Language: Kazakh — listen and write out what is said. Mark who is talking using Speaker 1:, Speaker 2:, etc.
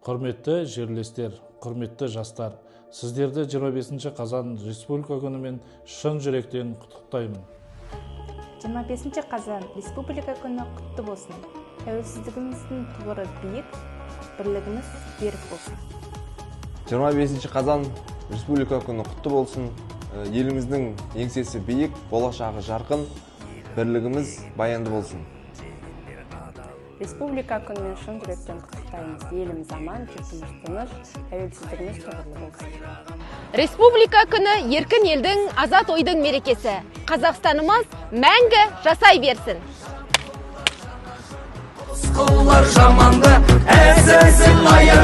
Speaker 1: Құрметті жерлестер, құрметті жастар, сіздерді 25 қазан Республика күнімен шын жүректен құттықтаймын.
Speaker 2: 25 қазан Республика күні құтты болсын. Тәуелсіздігіміздің тұғыры биік, бірлігіміз берік болсын.
Speaker 3: 25 қазан Республика күні құтты болсын. Еліміздің еңсесі биік, болашағы жарқын, бірлігіміз баянды болсын.
Speaker 2: Республика күнімен шын жүректен құттықтаймыз. Еліміз аман, жұртымыз тыныш, тәуелсіздігіміз тұғырлы болсын.
Speaker 4: Республика күні еркін елдің, азат ойдың мерекесі. Қазақстанымыз мәңгі жасай берсін.
Speaker 5: Қолар жаманды әзізін айыр